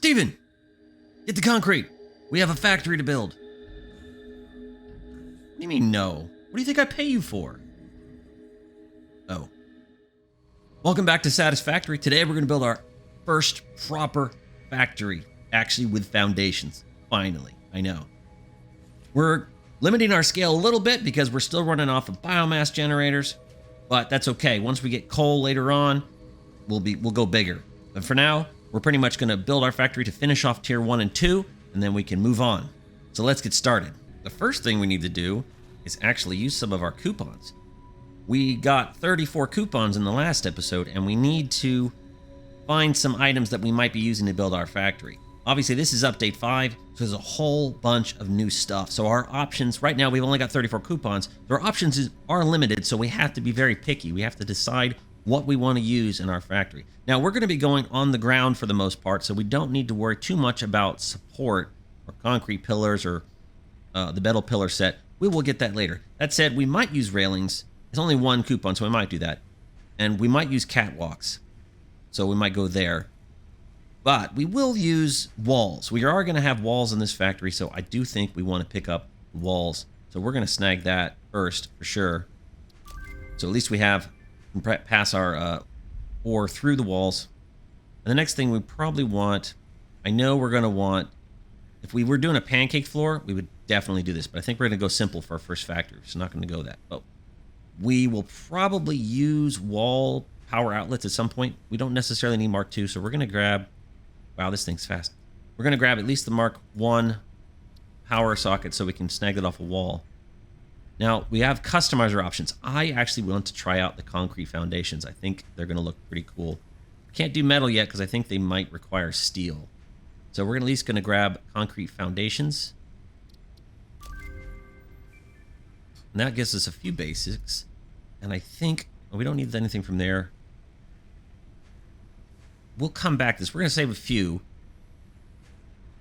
Steven! Get the concrete! We have a factory to build. What do you mean, no? What do you think I pay you for? Oh. Welcome back to Satisfactory. Today we're going to build our first proper factory. Actually with foundations. Finally. I know. We're limiting our scale a little bit because we're still running off of biomass generators. But that's okay. Once we get coal later on, we'll go bigger. But for now, we're pretty much going to build our factory to finish off tier 1 and 2, and then we can move on. So let's get started. The first thing we need to do is actually use some of our coupons. We got 34 coupons in the last episode, and we need to find some items that we might be using to build our factory. Obviously, this is update 5, so there's a whole bunch of new stuff. So our options, right now we've only got 34 coupons. So our options are limited, so we have to be very picky. We have to decide what we want to use in our factory. Now, we're going to be going on the ground for the most part, so we don't need to worry too much about support or concrete pillars or the metal pillar set. We will get that later. That said, we might use railings. It's only one coupon, so we might do that. And we might use catwalks, so we might go there. But we will use walls. We are going to have walls in this factory, so I do think we want to pick up walls. So we're going to snag that first, for sure. So at least we have pass our ore through the walls. And the next thing we probably want, I know we're going to want, if we were doing a pancake floor, we would definitely do this. But I think we're going to go simple for our first factory. So not going to go that. But we will probably use wall power outlets at some point. We don't necessarily need Mark II, so we're going to grab, wow, this thing's fast. We're going to grab at least the Mark I power socket so we can snag it off a wall. Now, we have customizer options. I actually want to try out the concrete foundations. I think they're going to look pretty cool. Can't do metal yet because I think they might require steel. So we're at least going to grab concrete foundations. And that gives us a few basics. And I think, well, we don't need anything from there. We'll come back to this. We're going to save a few.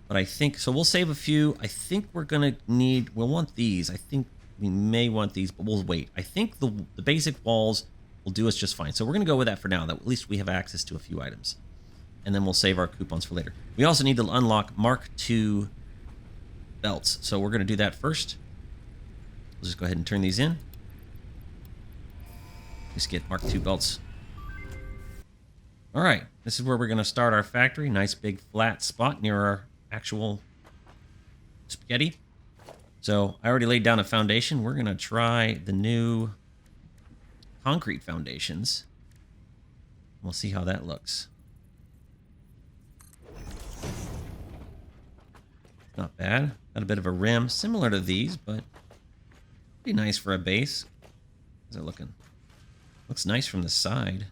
But I think, so we'll save a few. I think we're going to need, we'll want these. I think we may want these, but we'll wait. I think the basic walls will do us just fine. So we're going to go with that for now. That at least we have access to a few items. And then we'll save our coupons for later. We also need to unlock Mark II belts. So we're going to do that first. We'll just go ahead and turn these in. Just get Mark II belts. All right. This is where we're going to start our factory. Nice big flat spot near our actual spaghetti. So I already laid down a foundation. We're going to try the new concrete foundations. We'll see how that looks. Not bad. Got a bit of a rim, similar to these, but pretty nice for a base. How's it looking? Looks nice from the side.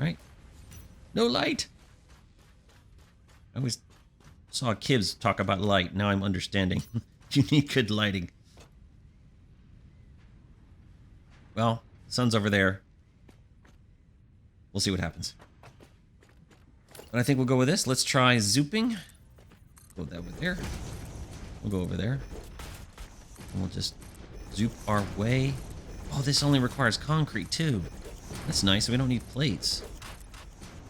Right? No light. I always saw kids talk about light. Now I'm understanding. You need good lighting. Well, the sun's over there. We'll see what happens. But I think we'll go with this. Let's try zooping. Go that over there. We'll go over there. And we'll just zoop our way. Oh, this only requires concrete too. That's nice. We don't need plates.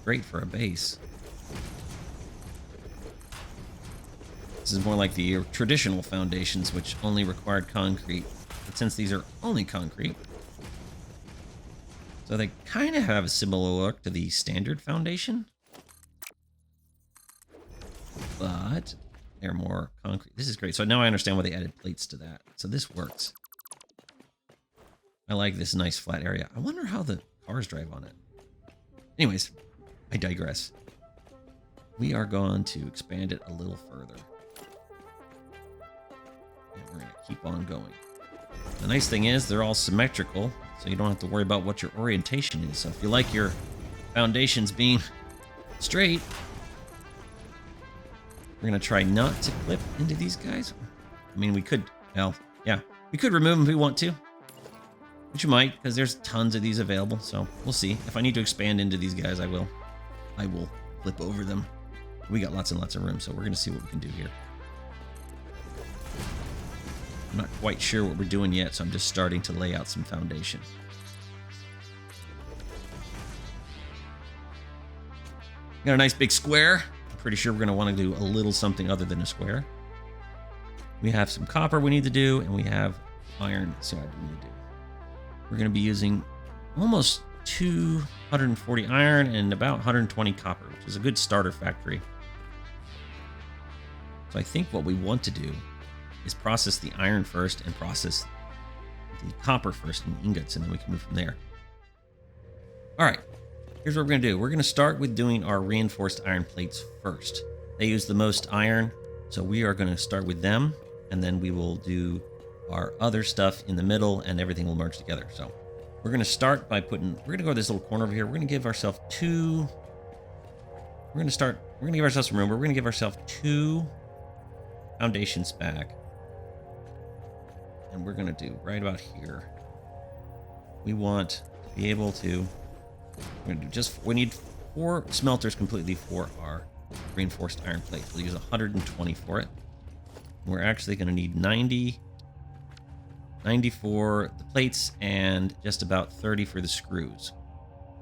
Great for a base. This is more like the traditional foundations, which only required concrete. But since these are only concrete, so they kind of have a similar look to the standard foundation. But they're more concrete. This is great. So now I understand why they added plates to that. So this works. I like this nice flat area. I wonder how the cars drive on it. Anyways, I digress. We are going to expand it a little further. And we're going to keep on going. The nice thing is they're all symmetrical, so you don't have to worry about what your orientation is. So if you like your foundations being straight, we're going to try not to clip into these guys. I mean, we could, well, yeah, we could remove them if we want to. Which you might, because there's tons of these available. So we'll see. If I need to expand into these guys, I will flip over them. We got lots and lots of room, so we're going to see what we can do here. I'm not quite sure what we're doing yet, so I'm just starting to lay out some foundation. Got a nice big square. I'm pretty sure we're going to want to do a little something other than a square. We have some copper we need to do, and we have iron side we need to do. We're going to be using almost 240 iron and about 120 copper, which is a good starter factory. So I think what we want to do is process the iron first and process the copper first in ingots, and then we can move from there. All right, here's what we're going to do. We're going to start with doing our reinforced iron plates first. They use the most iron, so we are going to start with them, and then we will do our other stuff in the middle, and everything will merge together. So we're going to start by we're going to go to this little corner over here. We're going to give ourselves we're going to give ourselves some room. We're going to give ourselves 2 foundations back. And we're going to do right about here. We want to be able to, we need 4 smelters completely for our reinforced iron plates. We'll use 120 for it. We're actually going to need 90 for the plates and just about 30 for the screws.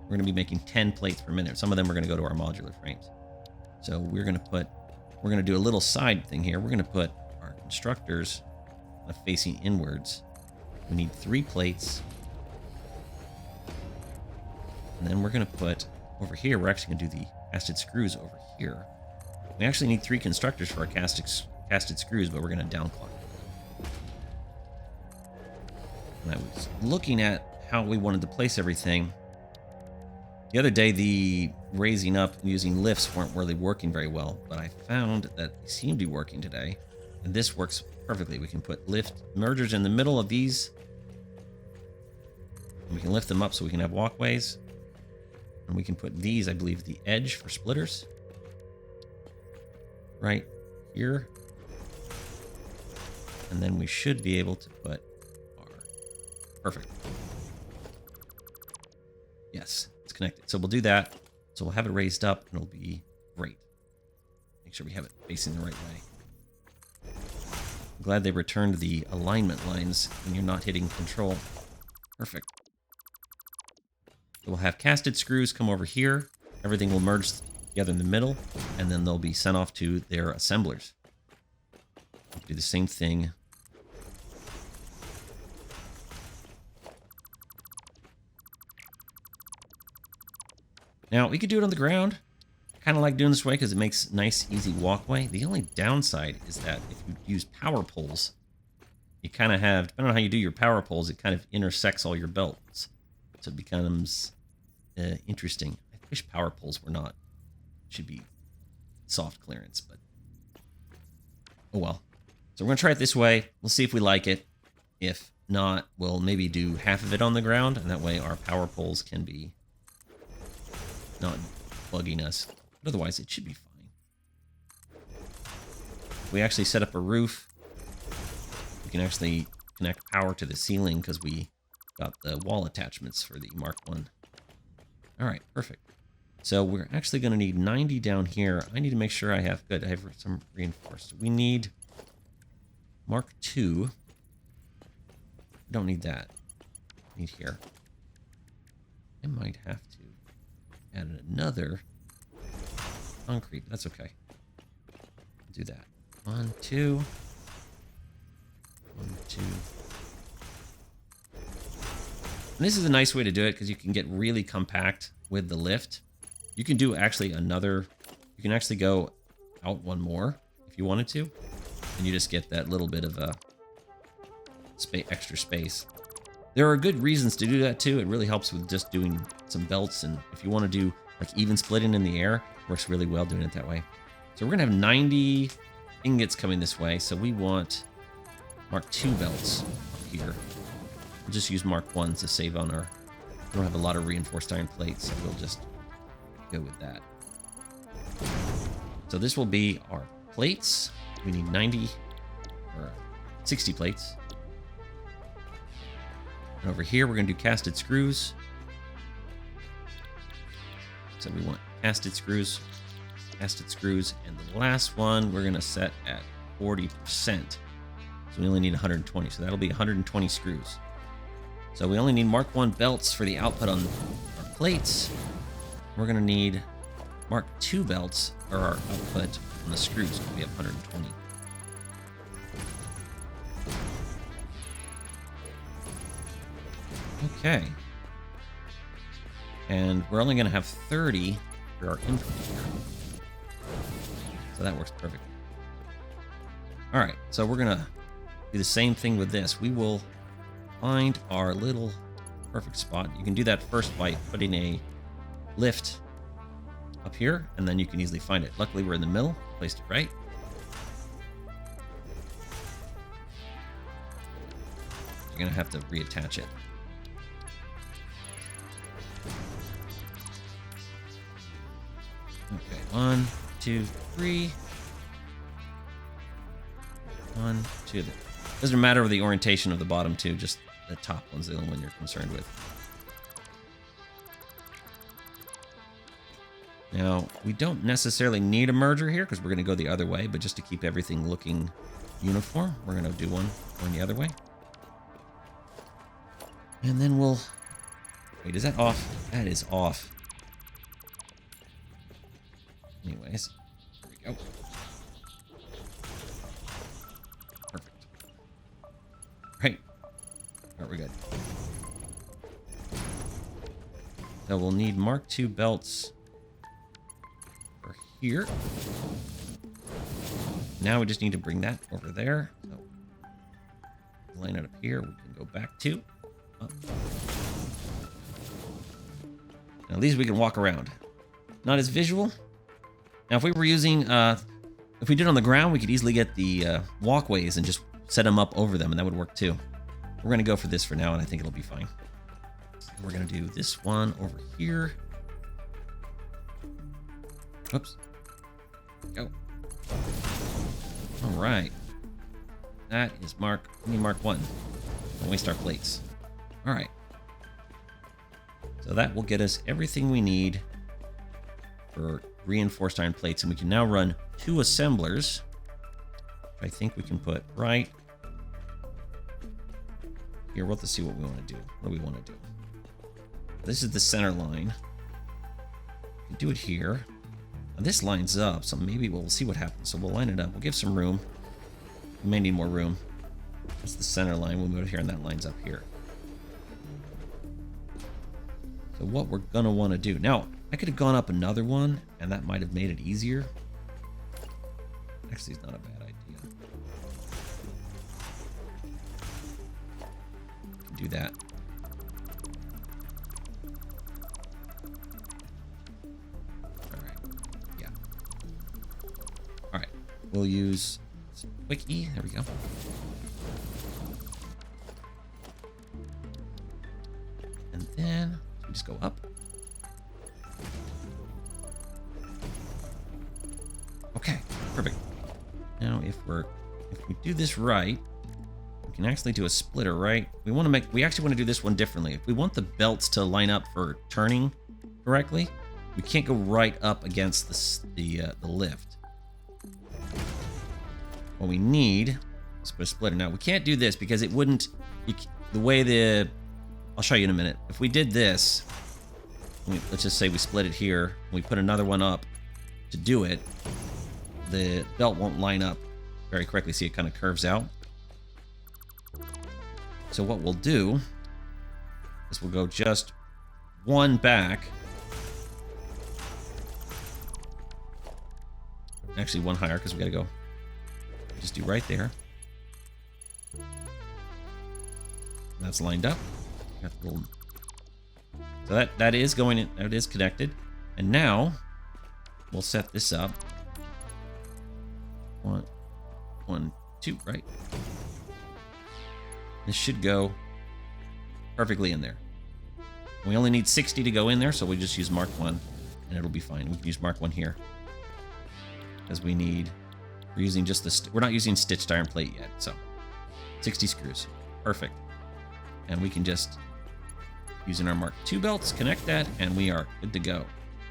We're going to be making 10 plates per minute. Some of them are going to go to our modular frames. So we're going to do a little side thing here. We're going to put our constructors facing inwards. We need 3 plates. And then we're going to put over here, we're actually going to do the casted screws over here. We actually need 3 constructors for our casted screws, but we're going to downclock. And I was looking at how we wanted to place everything. The other day, the raising up and using lifts weren't really working very well, but I found that they seem to be working today. And this works perfectly. We can put lift mergers in the middle of these. And we can lift them up so we can have walkways. And we can put these, I believe, at the edge for splitters. Right here. And then we should be able to put our... Perfect. Yes, it's connected. So we'll do that. So we'll have it raised up and it'll be great. Make sure we have it facing the right way. I'm glad they returned the alignment lines when you're not hitting control. Perfect. So we'll have casted screws come over here. Everything will merge together in the middle, and then they'll be sent off to their assemblers. We'll do the same thing. Now, we could do it on the ground. I kind of like doing this way because it makes nice, easy walkway. The only downside is that if you use power poles, you kind of have, depending on how you do your power poles, it kind of intersects all your belts. So it becomes interesting. I wish power poles were not. It should be soft clearance, but oh well. So we're going to try it this way. We'll see if we like it. If not, we'll maybe do half of it on the ground, and that way our power poles can be not bugging us. But otherwise, it should be fine. We actually set up a roof. We can actually connect power to the ceiling because we got the wall attachments for the Mark 1. All right, perfect. So we're actually going to need 90 down here. I need to make sure I have some reinforced. We need Mark 2. We don't need that. We need here. I might have to add another concrete. That's okay. Do that. 1, 2. 1, 2. And this is a nice way to do it because you can get really compact with the lift. You can do actually another, you can actually go out one more if you wanted to. And you just get that little bit of a extra space. There are good reasons to do that too. It really helps with just doing some belts. And if you want to do like even splitting in the air, works really well doing it that way. So we're going to have 90 ingots coming this way. So we want Mark II belts up here. We'll just use Mark 1s to save on our... We don't have a lot of reinforced iron plates, so we'll just go with that. So this will be our plates. We need 90 or 60 plates. And over here, we're going to do casted screws. So we want casted screws, and the last one we're going to set at 40%. So we only need 120, so that'll be 120 screws. So we only need Mark 1 belts for the output on our plates. We're going to need Mark II belts, or our output on the screws, is going to be up 120. Okay. And we're only going to have 30 for our input here. So that works perfectly. All right, so we're going to do the same thing with this. We will find our little perfect spot. You can do that first by putting a lift up here, and then you can easily find it. Luckily, we're in the middle. Placed it right. You're going to have to reattach it. Okay, 1, 2, 3. 1, 2. Doesn't matter the orientation of the bottom two, just the top one's the only one you're concerned with. Now, we don't necessarily need a merger here because we're going to go the other way, but just to keep everything looking uniform, we're going to do one going the other way. And then we'll... Wait, is that off? That is off. Anyways, here we go. Perfect. Right. All right, we're good. So we'll need Mark II belts for here. Now we just need to bring that over there. So line it up here. We can go back to up. Now these we can walk around. Not as visual. Now, if we were using, if we did on the ground, we could easily get the walkways and just set them up over them, and that would work too. We're going to go for this for now, and I think it'll be fine. We're going to do this one over here. Oops. Go. All right. That is we need Mark 1. Don't waste our plates. All right. So that will get us everything we need for reinforced iron plates, and we can now run 2 assemblers. I think we can put right here. We'll have to see what we want to do. What do we want to do? This is the center line. We can do it here. Now this lines up, so maybe we'll see what happens. So we'll line it up. We'll give some room. We may need more room. That's the center line. We'll move it here, and that lines up here. So what we're going to want to do now, I could have gone up another one, and that might have made it easier. Actually, it's not a bad idea. Do that. All right. Yeah. All right. We'll use Wiki. There we go. And then we just go up. Okay, perfect. Now, if we do this right, we can actually do a splitter, right? We actually want to do this one differently. If we want the belts to line up for turning correctly, we can't go right up against the lift. What we need is put a splitter. Now, we can't do this because it wouldn't, I'll show you in a minute. If we did this, let's just say we split it here, and we put another one up to do it, the belt won't line up very correctly. See, it kind of curves out. So what we'll do is we'll go just one back. Actually, one higher because we got to go. Just do right there. That's lined up. So that is going in. That is connected. And now we'll set this up. 1, 2, right? This should go perfectly in there. We only need 60 to go in there, so we just use Mark 1, and it'll be fine. We can use Mark 1 here. Because we're using just we're not using stitched iron plate yet, so 60 screws. Perfect. And we can just, using our Mark II belts, connect that, and we are good to go.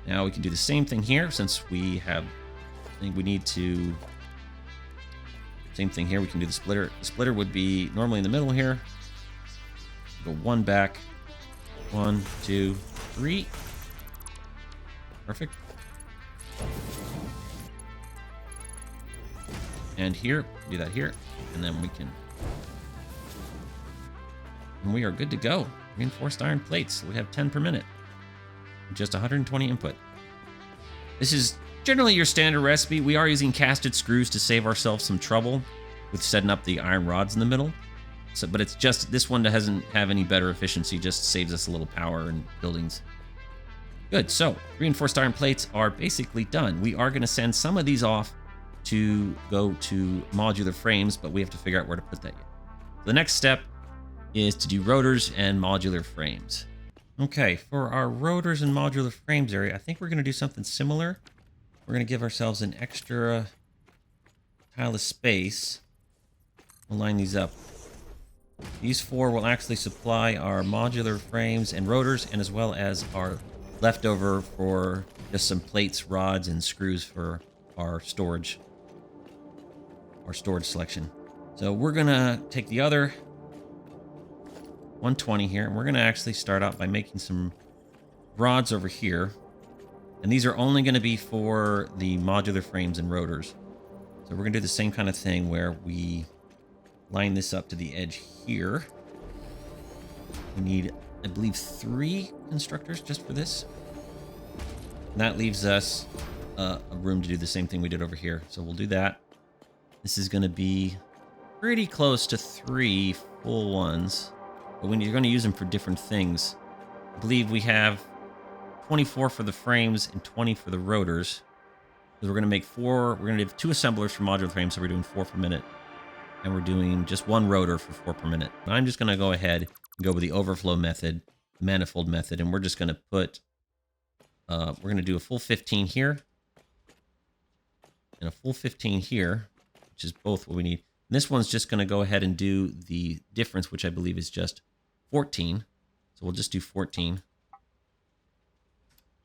Now we can do the same thing here, since we have, I think we need to, same thing here, we can do the splitter. The splitter would be normally in the middle here. Go one back, 1, 2, 3. Perfect. And here, do that here, and then we can... And we are good to go. Reinforced iron plates. We have 10 per minute. Just 120 input. This is generally your standard recipe. We are using casted screws to save ourselves some trouble with setting up the iron rods in the middle. So, but it's just, this one doesn't have any better efficiency, just saves us a little power and buildings. Good, so reinforced iron plates are basically done. We are going to send some of these off to go to modular frames, but we have to figure out where to put that yet. The next step is to do rotors and modular frames. Okay, for our rotors and modular frames area, I think we're going to do something similar. We're going to give ourselves an extra tile of space. We'll line these up. These four will actually supply our modular frames and rotors, and as well as our leftover for just some plates, rods, and screws for our storage selection. So we're gonna take the other 120 here, and we're gonna actually start out by making some rods over here. And these are only gonna be for the modular frames and rotors. So we're gonna do the same kind of thing where we line this up to the edge here. We need, I believe, 3 constructors just for this. And that leaves us a room to do the same thing we did over here. So we'll do that. This is going to be pretty close to 3 full ones. But when you're going to use them for different things, I believe we have 24 for the frames and 20 for the rotors. So we're going to make 4. We're going to do 2 assemblers for modular frames, so we're doing 4 per minute. And we're doing just 1 rotor for 4 per minute. And I'm just going to go ahead and go with the overflow method, manifold method, and we're just going to put, we're going to do a full 15 here, and a full 15 here, which is both what we need. And this one's just going to go ahead and do the difference, which I believe is just 14. So we'll just do 14.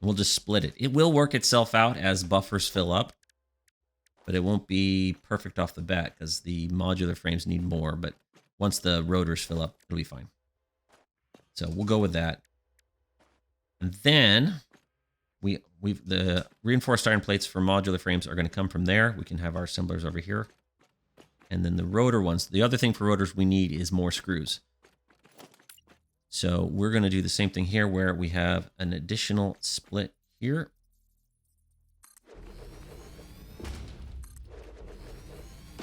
We'll just split it. It will work itself out as buffers fill up, but it won't be perfect off the bat because the modular frames need more. But once the rotors fill up, it'll be fine. So we'll go with that. And then the reinforced iron plates for modular frames are going to come from there. We can have our assemblers over here. And then the rotor ones, the other thing for rotors we need is more screws. So we're going to do the same thing here where we have an additional split here.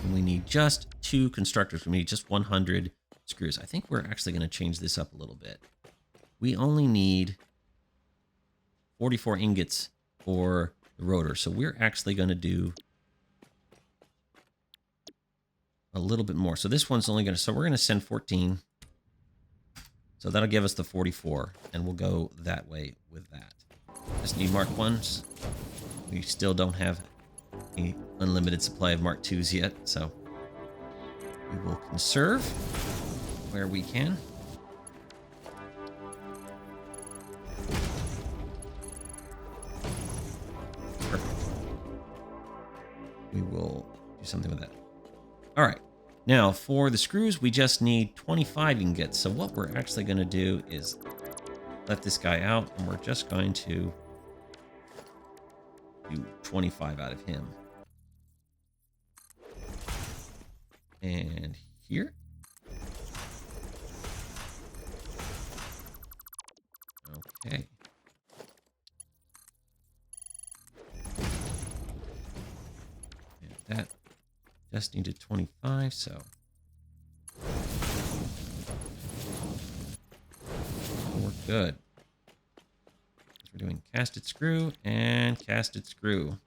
And we need just 2 constructors. We need just 100 screws. I think we're actually going to change this up a little bit. We only need 44 ingots for the rotor. So we're actually going to do a little bit more. So this one's only going to, so we're going to send 14. So that'll give us the 44, and we'll go that way with that. Just need Mark 1s. We still don't have an unlimited supply of Mark 2s yet, so we will conserve where we can. Perfect. We will do something with that. All right. Now, for the screws, we just need 25 ingots. So what we're actually going to do is let this guy out, and we're just going to do 25 out of him. And here. Okay. And that just needed 25, so we're good. We're doing casted screw and casted screw.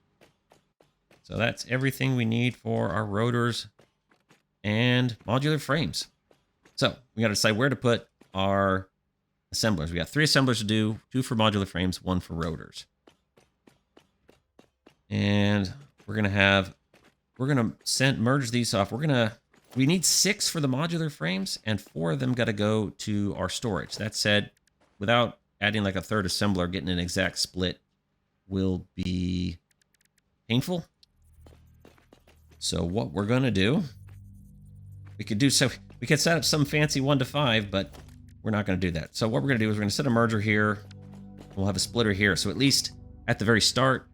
So that's everything we need for our rotors and modular frames. So we got to decide where to put our assemblers. We got 3 assemblers to do, 2 for modular frames, 1 for rotors. And we're going to merge these off. We need 6 for the modular frames, and 4 of them got to go to our storage. That said, without adding like a third assembler, getting an exact split will be painful. So what we're going to do, we could set up some fancy 1 to 5, but we're not going to do that. So what we're going to do is we're going to set a merger here. We'll have a splitter here. So at least at the very start,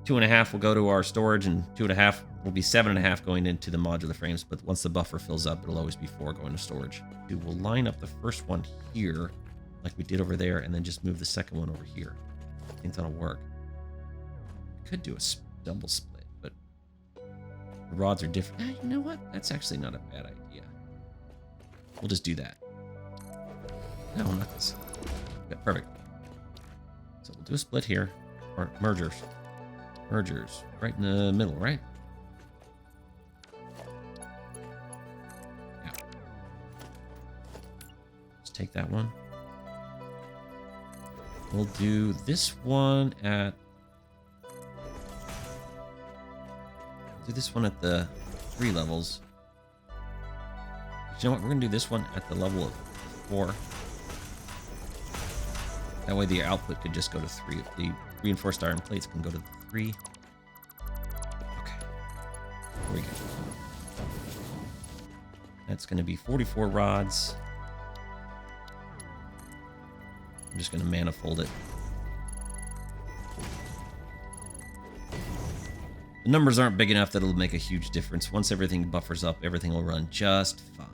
2.5 will go to our storage, and 2.5 will be 7.5 going into the modular frames. But once the buffer fills up, it'll always be 4 going to storage. We'll line up the first one here, like we did over there, and then just move the second one over here. I think that'll work. Could do a double split, but the rods are different. You know what? That's actually not a bad idea. We'll just do that. No, not this. Okay, perfect. So we'll do a split here, or mergers. Mergers, right in the middle, right? Yeah. Just take that one. We'll do this one at... Do this one at the 3 levels. You know what? We're going to do this one at the level of 4. That way the output could just go to 3. The reinforced iron plates can go to 3. Okay. Here we go. That's going to be 44 rods. I'm just going to manifold it. The numbers aren't big enough that it'll make a huge difference. Once everything buffers up, everything will run just fine.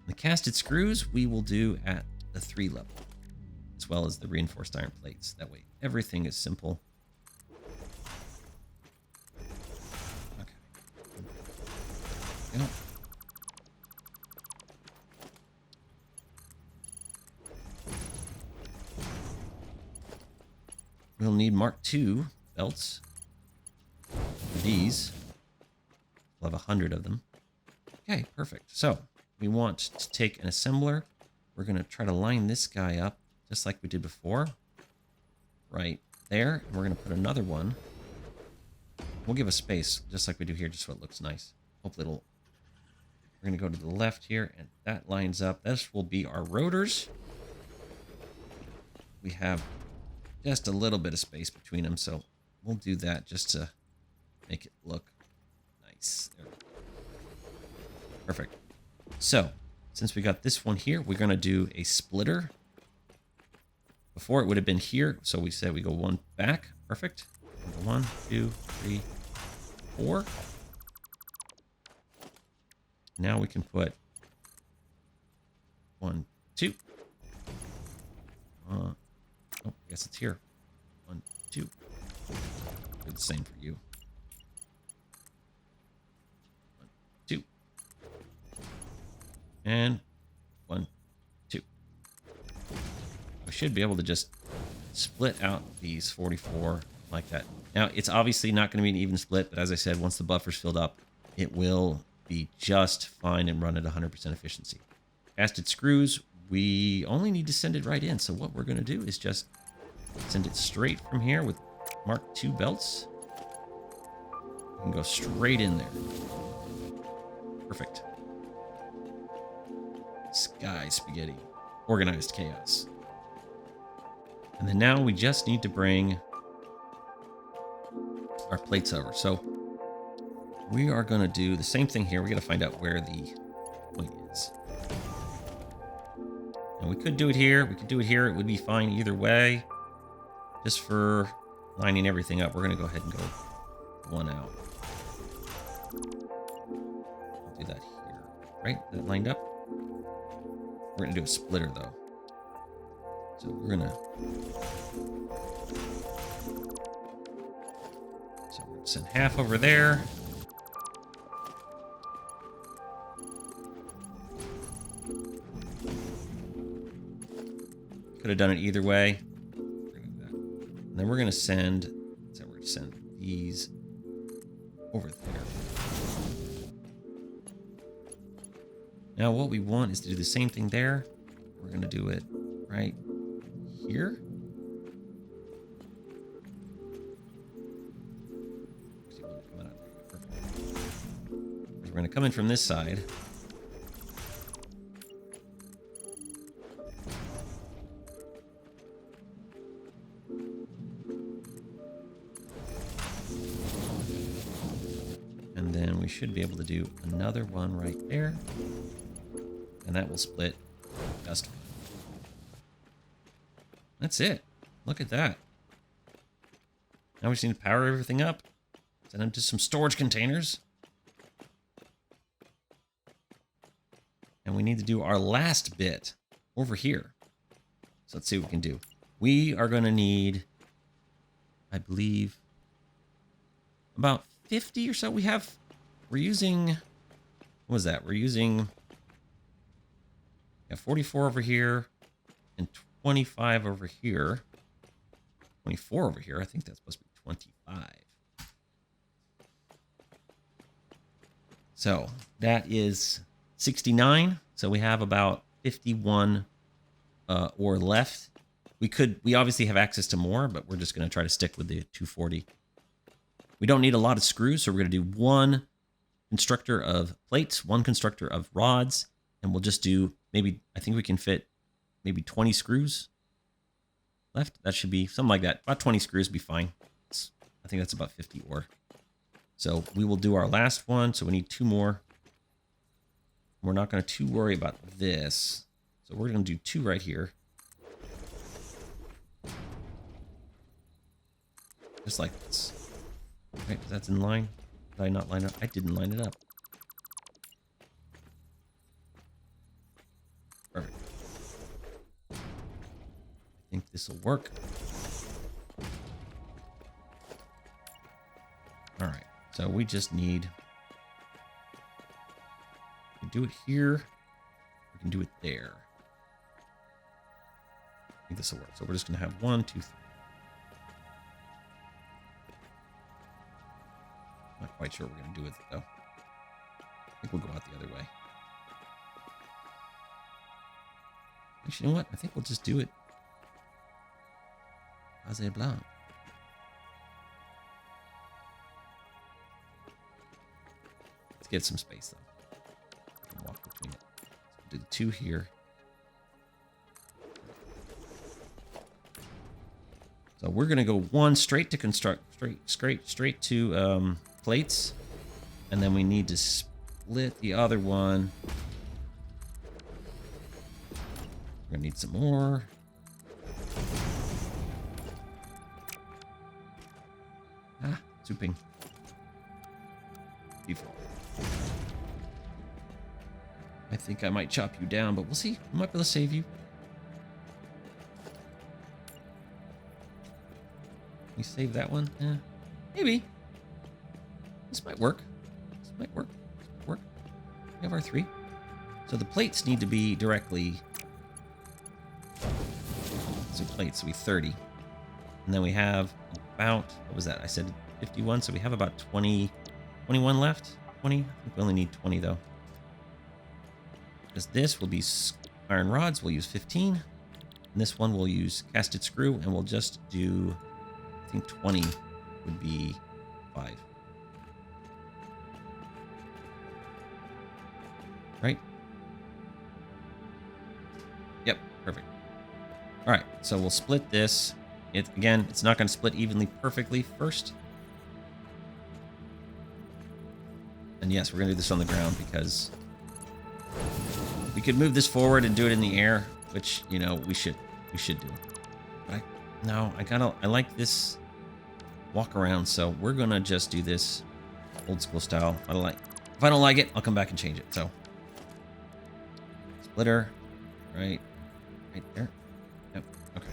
The casted screws we will do at the 3 level, as well as the reinforced iron plates. That way everything is simple. Okay. Yeah. We'll need Mark II belts. These. We'll have 100 of them. Okay, perfect. So we want to take an assembler. We're going to try to line this guy up just like we did before. Right there. And we're going to put another one. We'll give a space just like we do here, just so it looks nice. Hopefully it'll... We're going to go to the left here, and that lines up. This will be our rotors. We have just a little bit of space between them, so we'll do that just to make it look nice. There we go. Perfect. So, since we got this one here, we're going to do a splitter. Before it would have been here, so we said we go 1 back. Perfect. 1, 2, 3, 4. Now we can put 1, 2. Oh, I guess it's here. 1, 2. Do the same for you. 1, 2. And 1, 2. We should be able to just split out these 44 like that. Now, it's obviously not going to be an even split, but as I said, once the buffer's filled up, it will be just fine and run at 100% efficiency. Casted screws, we only need to send it right in. So what we're going to do is just send it straight from here with Mark II belts. We can go straight in there. Perfect. Sky spaghetti. Organized chaos. And then now we just need to bring our plates over. So we are going to do the same thing here. We got to find out where the point is. And we could do it here. We could do it here. It would be fine either way. Just for lining everything up, we're going to go ahead and go 1 out. I'll do that here. Right? That lined up? We're going to do a splitter, though. So we're going to... So we're going to send half over there. Could have done it either way. And then we're going to send... So we're going to send these over there. Now what we want is to do the same thing there. We're going to do it right here. We're going to come in from this side. And then we should be able to do another one right there. And that will split just fine. That's it. Look at that. Now we just need to power everything up. Send them to some storage containers. And we need to do our last bit over here. So let's see what we can do. We are going to need, I believe, about 50 or so. We're using, what was that? We're using 44 over here and 25 over here. 24 over here. I think that's supposed to be 25. So that is 69. So we have about 51 ore left. We obviously have access to more, but we're just going to try to stick with the 240. We don't need a lot of screws, so we're going to do one constructor of plates, one constructor of rods, and we'll just do maybe, I think we can fit maybe 20 screws left. That should be something like that. About 20 screws would be fine. I think that's about 50 ore. So we will do our last one. So we need 2 more. We're not going to too worry about this. So we're going to do 2 right here. Just like this. Right, that's in line. Did I not line up? I didn't line it up. Perfect. I think this will work. All right. So we just need to do it here. We can do it there. I think this will work. So we're just going to have 1, 2, 3. Not quite sure what we're going to do with it, though. I think we'll go out the other way. Actually, you know what? I think we'll just do it. Azé Blanc. Let's get some space, though. We can walk between it. So we'll do the 2 here. So we're going to go 1 straight to construct, straight to plates, and then we need to split the other one. We're gonna need some more. Souping. Default. I think I might chop you down, but we'll see. I might be able to save you. We save that one? Yeah, maybe. This might work. This might work. Work. We have our 3. So the plates need to be directly. So plates will be 30. And then we have about, what was that? I said 51. So we have about 21 left. 20. I think we only need 20 though. Because this will be iron rods. We'll use 15. And this one we'll use casted screw. And we'll just do, I think 20 would be 5. Right? Yep, perfect. All right, so we'll split this. Again, it's not going to split evenly perfectly first. And yes, we're going to do this on the ground because we could move this forward and do it in the air, which, you know, we should do. But I like this walk around, so we're going to just do this old school style. If I don't like it, I'll come back and change it. So splitter, right there. Yep. Okay.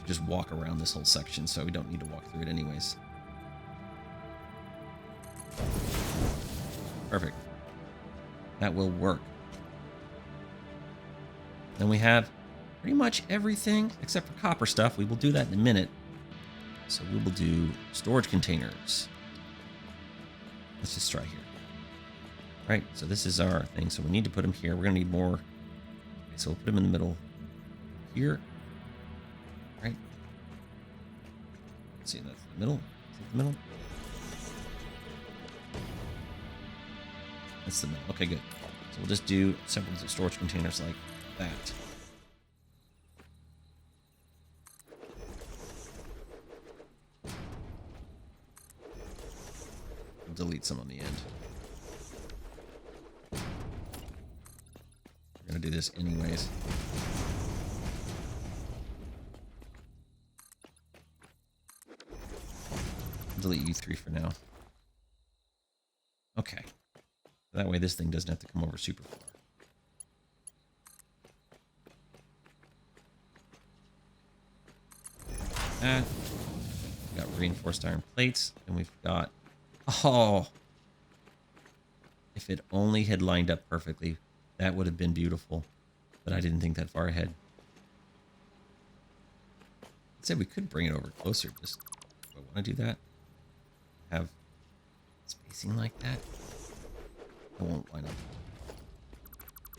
Just walk around this whole section, so we don't need to walk through it anyways. Perfect. That will work. Then we have pretty much everything except for copper stuff. We will do that in a minute. So we will do storage containers. Let's just try here. Right, so this is our thing. So we need to put them here. We're going to need more. Okay, so we'll put them in the middle here. Right. Let's see, that's the middle. Is that the middle? That's the middle. Okay, good. So we'll just do several storage containers like that. We'll delete some on the end. We're going to do this anyways. delete you 3 for now. Okay. That way this thing doesn't have to come over super far. That. We've got reinforced iron plates, and we've got... Oh! If it only had lined up perfectly, that would have been beautiful. But I didn't think that far ahead. I'd say we could bring it over closer. Just, do I want to do that? Have spacing like that? I won't line up.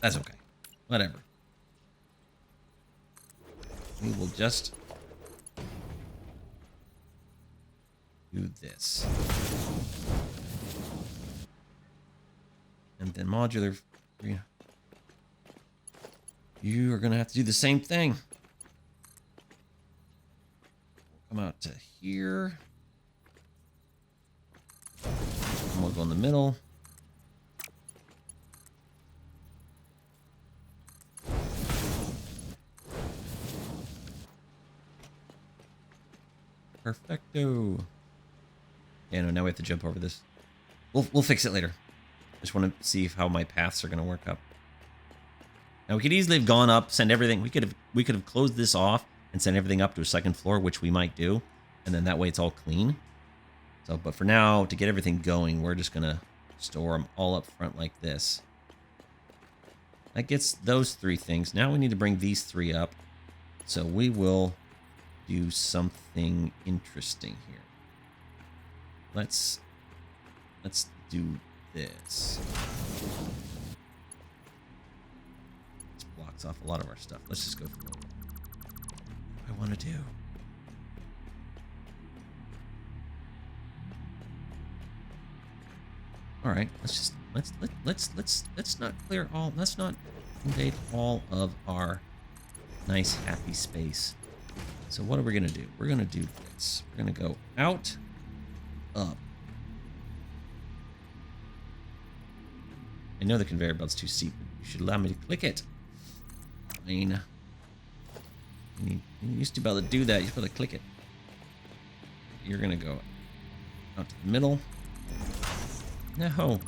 That's okay. Whatever. We will just do this. And then modular. You are going to have to do the same thing. Come out to here. And we'll go in the middle. Perfecto. Yeah, no, now we have to jump over this. We'll fix it later. Just want to see how my paths are going to work up. Now we could easily have gone up, send everything. We could have closed this off and sent everything up to a second floor, which we might do, and then that way it's all clean. So, but for now, to get everything going, we're just gonna store them all up front like this. That gets those 3 things. Now we need to bring these 3 up. So we will do something interesting here. Let's do this. This blocks off a lot of our stuff. Let's just go for it. What do I want to do? All right, let's not clear all. Let's not invade all of our nice happy space. So what are we gonna do? We're gonna do this. We're gonna go out, up. I know the conveyor belt's too steep. You should allow me to click it. Fine. You used to be able to do that. You should be able to click it. You're gonna go out to the middle. No.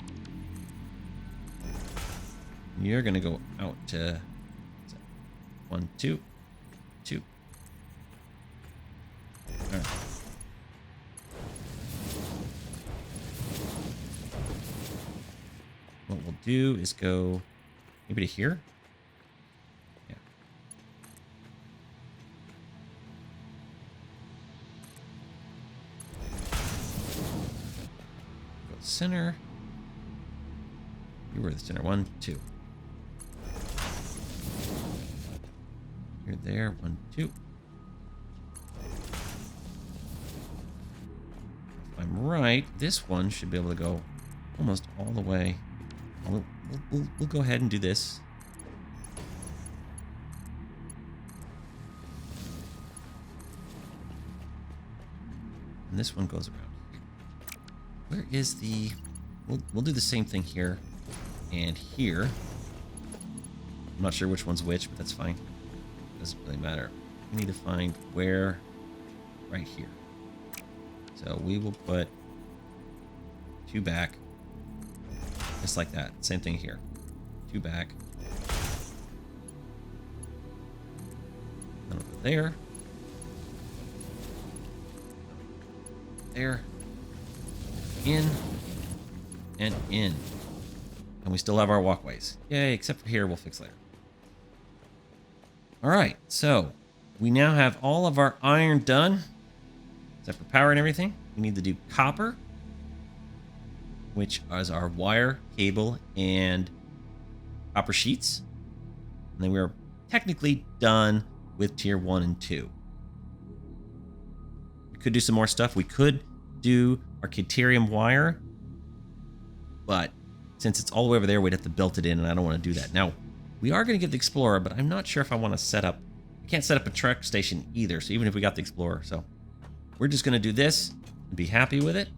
You're gonna go out to 1, 2, 2. All right. What we'll do is go maybe to here. Yeah. Go center. You were the center. 1, 2. You're there. 1, 2. If I'm right, this one should be able to go almost all the way. We'll go ahead and do this. And this one goes around here. Where is the... We'll do the same thing here and here. I'm not sure which one's which, but that's fine. Doesn't really matter. We need to find where... Right here. So we will put 2 back. Just like that. Same thing here. 2 back. Then over there. There. In. And in. And we still have our walkways. Yay, except for here, we'll fix later. Alright, so we now have all of our iron done. Except for power and everything. We need to do copper, which is our wire, cable, and copper sheets. And then we're technically done with tier 1 and 2. We could do some more stuff. We could do our Caterium wire, but since it's all the way over there, we'd have to build it in, and I don't want to do that. Now, we are going to get the Explorer, but I'm not sure if I want to set up... I can't set up a truck station either, so even if we got the Explorer. So we're just going to do this and be happy with it,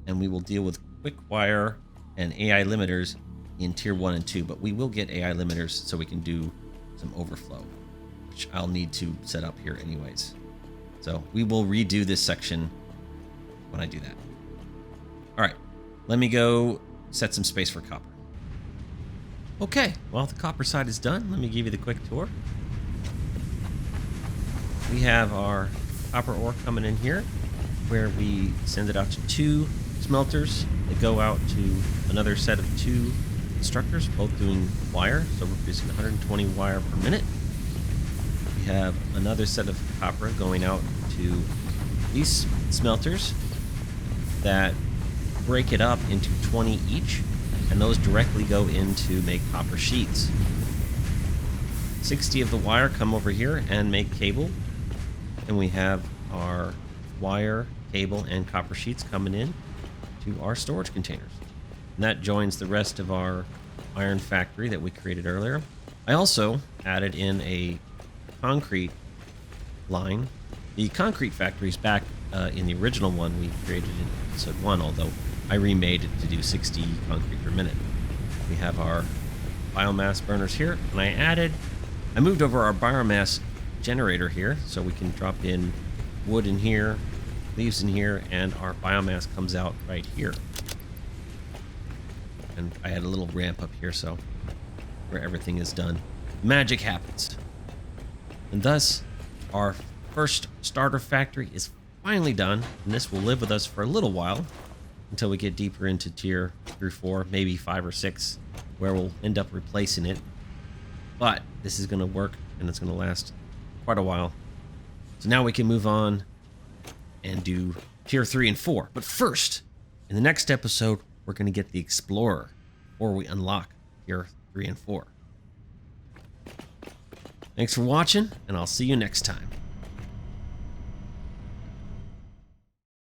and we will deal with quick wire and AI limiters in tier 1 and 2, but we will get AI limiters so we can do some overflow, which I'll need to set up here anyways. So we will redo this section when I do that. All right, let me go set some space for copper. Okay, well, the copper side is done. Let me give you the quick tour. We have our copper ore coming in here, where we send it out to 2 smelters that go out to another set of 2 constructors, both doing wire, so we're producing 120 wire per minute. We have another set of copper going out to these smelters that break it up into 20 each, and those directly go in to make copper sheets. 60 of the wire come over here and make cable, and we have our wire, cable, and copper sheets coming in to our storage containers. And that joins the rest of our iron factory that we created earlier. I also added in a concrete line. The concrete factory is back in the original one we created in episode 1, although I remade it to do 60 concrete per minute. We have our biomass burners here, and I moved over our biomass generator here so we can drop in wood in here, leaves in here, and our biomass comes out right here. And I had a little ramp up here so where everything is done. Magic happens. And thus, our first starter factory is finally done, and this will live with us for a little while until we get deeper into tier 3 or 4, maybe 5 or 6, where we'll end up replacing it. But this is going to work, and it's going to last quite a while. So now we can move on and do tier 3 and 4. But first, in the next episode, we're going to get the Explorer before we unlock tier 3 and 4. Thanks for watching, and I'll see you next time.